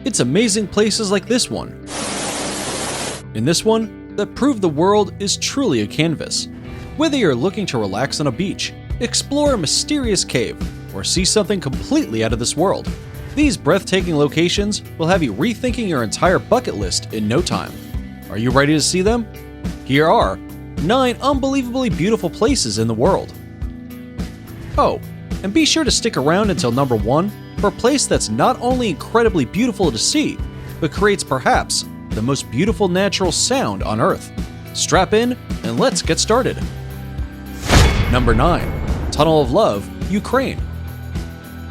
It's amazing places like this one. In this one, that prove the world is truly a canvas. Whether you're looking to relax on a beach, explore a mysterious cave, or see something completely out of this world, these breathtaking locations will have you rethinking your entire bucket list in no time. Are you ready to see them? Here are 9 unbelievably beautiful places in the world. Oh, and be sure to stick around until number 1 for a place that's not only incredibly beautiful to see, but creates perhaps the most beautiful natural sound on Earth. Strap in and let's get started. Number 9. Tunnel of Love, Ukraine.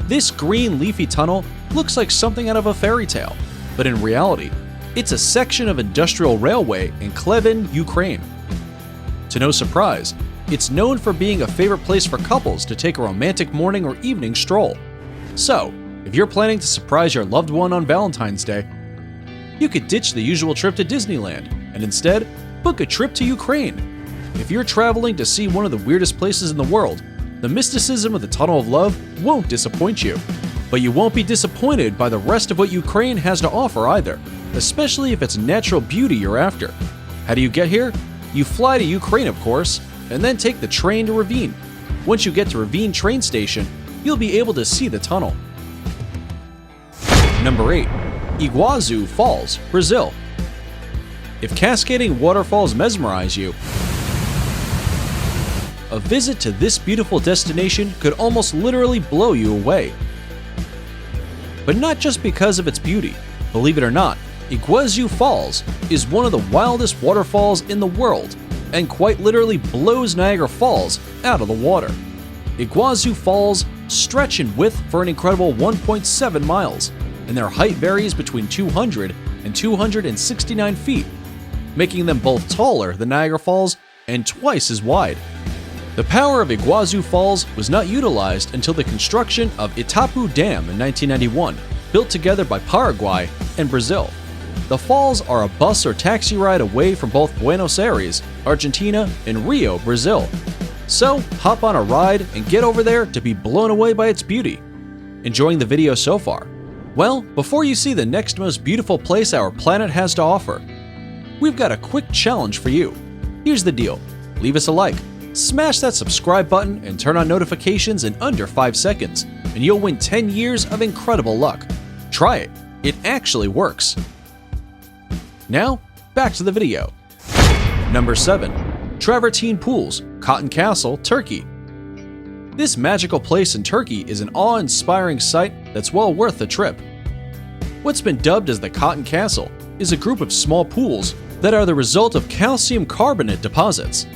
This green leafy tunnel looks like something out of a fairy tale, but in reality, it's a section of industrial railway in Caverns, Ukraine. To no surprise, it's known for being a favorite place for couples to take a romantic morning or evening stroll. So, if you're planning to surprise your loved one on Valentine's Day, you could ditch the usual trip to Disneyland and instead book a trip to Ukraine. If you're traveling to see one of the weirdest places in the world, the mysticism of the Tunnel of Love won't disappoint you. But you won't be disappointed by the rest of what Ukraine has to offer either, especially if it's natural beauty you're after. How do you get here? You fly to Ukraine, of course, and then take the train to Ravine. Once you get to Ravine train station, you'll be able to see the tunnel. Number 8. Iguazu Falls, Brazil. If cascading waterfalls mesmerize you, a visit to this beautiful destination could almost literally blow you away. But not just because of its beauty. Believe it or not, Iguazu Falls is one of the wildest waterfalls in the world and quite literally blows Niagara Falls out of the water. Iguazu Falls stretch in width for an incredible 1.7 miles, and their height varies between 200 and 269 feet, making them both taller than Niagara Falls and twice as wide. The power of Iguazu Falls was not utilized until the construction of Itapu Dam in 1991, built together by Paraguay and Brazil. The falls are a bus or taxi ride away from both Buenos Aires, Argentina, and Rio, Brazil. So, hop on a ride and get over there to be blown away by its beauty. Enjoying the video so far? Well, before you see the next most beautiful place our planet has to offer, we've got a quick challenge for you. Here's the deal. Leave us a like, smash that subscribe button, and turn on notifications in under 5 seconds, and you'll win 10 years of incredible luck. Try it. It actually works. Now, back to the video. Number 7. Travertine Pools, Cotton Castle, Turkey. This magical place in Turkey is an awe-inspiring sight that's well worth the trip. What's been dubbed as the Cotton Castle is a group of small pools that are the result of calcium carbonate deposits.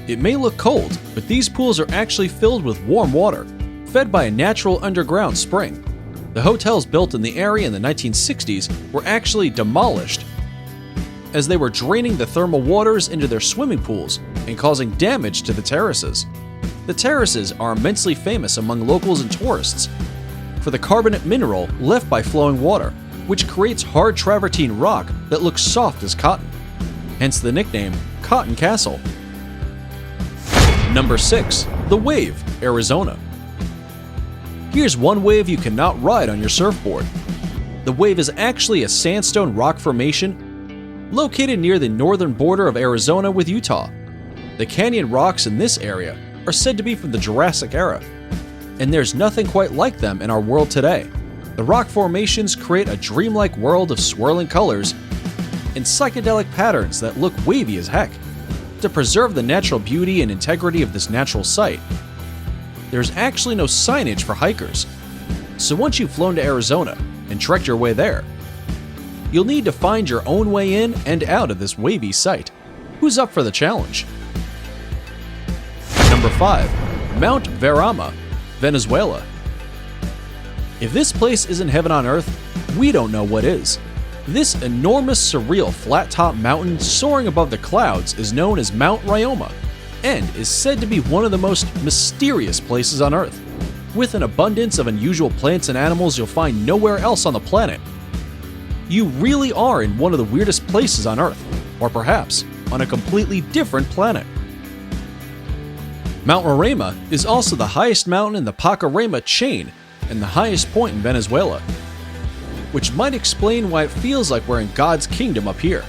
It may look cold, but these pools are actually filled with warm water, fed by a natural underground spring. The hotels built in the area in the 1960s were actually demolished as they were draining the thermal waters into their swimming pools and causing damage to the terraces. The terraces are immensely famous among locals and tourists for the carbonate mineral left by flowing water, which creates hard travertine rock that looks soft as cotton, hence the nickname Cotton Castle. Number 6. The Wave, Arizona. Here's one wave you cannot ride on your surfboard. The Wave is actually a sandstone rock formation located near the northern border of Arizona with Utah. The canyon rocks in this area are said to be from the Jurassic era, and there's nothing quite like them in our world today. The rock formations create a dreamlike world of swirling colors and psychedelic patterns that look wavy as heck. To preserve the natural beauty and integrity of this natural site, there's actually no signage for hikers. So once you've flown to Arizona and trekked your way there, you'll need to find your own way in and out of this wavy site. Who's up for the challenge? Number 5. Mount Rama, Venezuela. If this place isn't heaven on earth, we don't know what is. This enormous, surreal, flat-top mountain soaring above the clouds is known as Mount Rama and is said to be one of the most mysterious places on Earth. With an abundance of unusual plants and animals you'll find nowhere else on the planet, you really are in one of the weirdest places on Earth, or perhaps on a completely different planet. Mount Rama is also the highest mountain in the Pacaraima chain and the highest point in Venezuela. which might explain why it feels like we're in God's kingdom up here.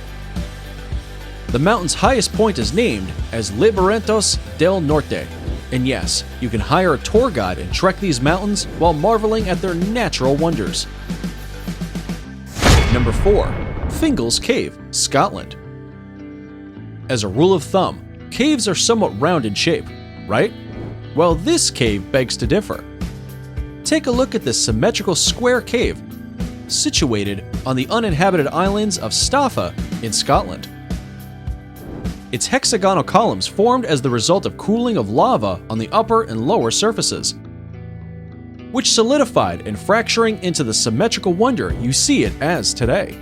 The mountain's highest point is named as Laberintos del Norte, and yes, you can hire a tour guide and trek these mountains while marveling at their natural wonders. Number 4. Fingal's Cave, Scotland. As a rule of thumb, caves are somewhat round in shape, right? Well, this cave begs to differ. Take a look at this symmetrical square cave, situated on the uninhabited islands of Staffa in Scotland. Its hexagonal columns formed as the result of cooling of lava on the upper and lower surfaces, which solidified and fracturing into the symmetrical wonder you see it as today.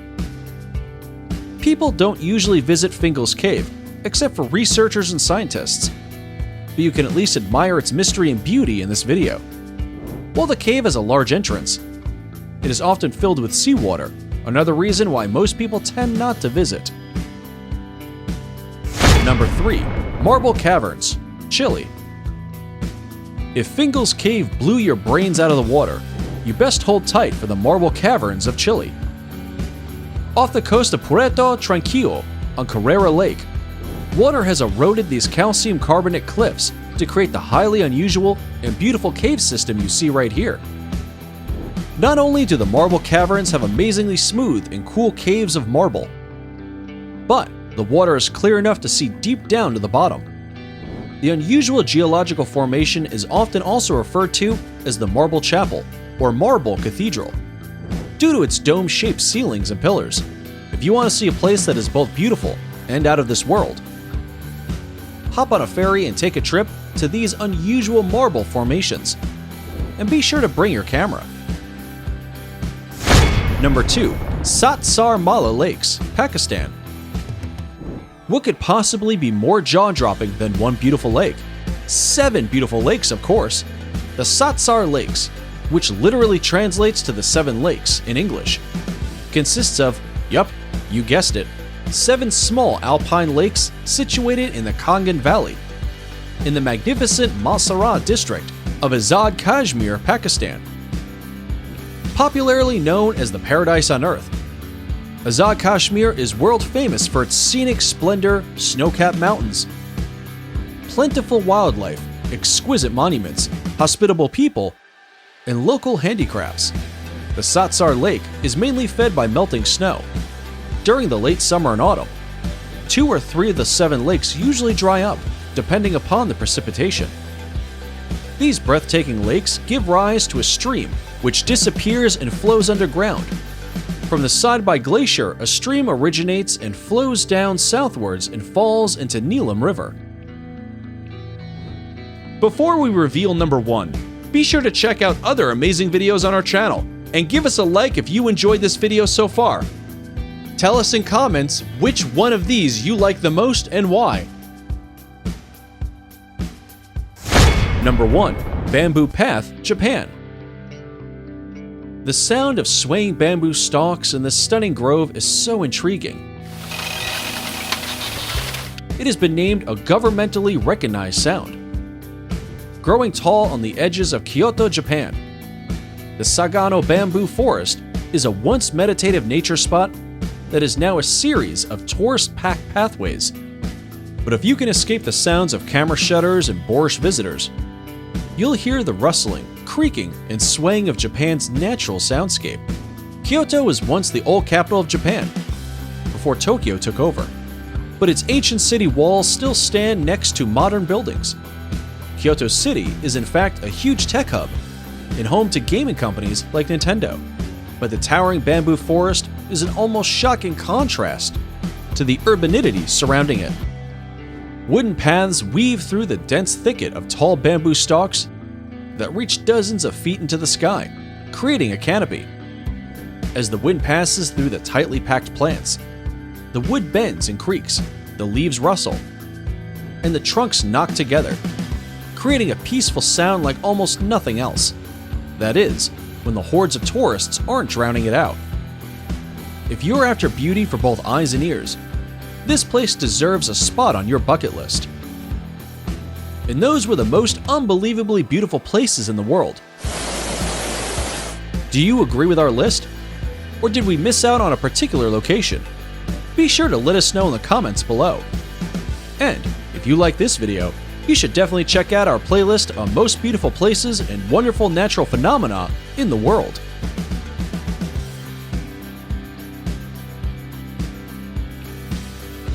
People don't usually visit Fingal's Cave, except for researchers and scientists, but you can at least admire its mystery and beauty in this video. While the cave has a large entrance, it is often filled with seawater, another reason why most people tend not to visit. Number 3. Marble Caverns, Chile. If Fingal's Cave blew your brains out of the water, you best hold tight for the Marble Caverns of Chile. Off the coast of Puerto Tranquilo on Carrera Lake, water has eroded these calcium carbonate cliffs to create the highly unusual and beautiful cave system you see right here. Not only do the marble caverns have amazingly smooth and cool caves of marble, but the water is clear enough to see deep down to the bottom. The unusual geological formation is often also referred to as the Marble Chapel or Marble Cathedral, due to its dome-shaped ceilings and pillars. If you want to see a place that is both beautiful and out of this world, hop on a ferry and take a trip to these unusual marble formations. And be sure to bring your camera. Number 2. Satsar Mala Lakes, Pakistan. What could possibly be more jaw-dropping than one beautiful lake? 7 beautiful lakes, of course. The Satsar Lakes, which literally translates to the 7 lakes in English, consists of, yup, you guessed it, 7 small alpine lakes situated in the Kangan Valley, in the magnificent Malsara district of Azad Kashmir, Pakistan. Popularly known as the Paradise on Earth, Azad Kashmir is world famous for its scenic splendor, snow-capped mountains, plentiful wildlife, exquisite monuments, hospitable people, and local handicrafts. The Satsar Lake is mainly fed by melting snow. During the late summer and autumn, 2 or 3 of the 7 lakes usually dry up, depending upon the precipitation. These breathtaking lakes give rise to a stream which disappears and flows underground. From the Sadbai Glacier, a stream originates and flows down southwards and falls into Neelam River. Before we reveal number 1, be sure to check out other amazing videos on our channel and give us a like if you enjoyed this video so far. Tell us in comments which one of these you like the most and why. Number 1. Bamboo Path, Japan. The sound of swaying bamboo stalks in this stunning grove is so intriguing. It has been named a governmentally recognized sound. Growing tall on the edges of Kyoto, Japan, the Sagano Bamboo Forest is a once meditative nature spot that is now a series of tourist-packed pathways. But if you can escape the sounds of camera shutters and boorish visitors, you'll hear the rustling, creaking, and swaying of Japan's natural soundscape. Kyoto was once the old capital of Japan, before Tokyo took over, but its ancient city walls still stand next to modern buildings. Kyoto City is in fact a huge tech hub and home to gaming companies like Nintendo, but the towering bamboo forest is an almost shocking contrast to the urbanity surrounding it. Wooden paths weave through the dense thicket of tall bamboo stalks that reach dozens of feet into the sky, creating a canopy. As the wind passes through the tightly packed plants, the wood bends and creaks, the leaves rustle, and the trunks knock together, creating a peaceful sound like almost nothing else. That is, when the hordes of tourists aren't drowning it out. If you're after beauty for both eyes and ears, this place deserves a spot on your bucket list. And those were the most unbelievably beautiful places in the world. Do you agree with our list? Or did we miss out on a particular location? Be sure to let us know in the comments below. And if you like this video, you should definitely check out our playlist on most beautiful places and wonderful natural phenomena in the world.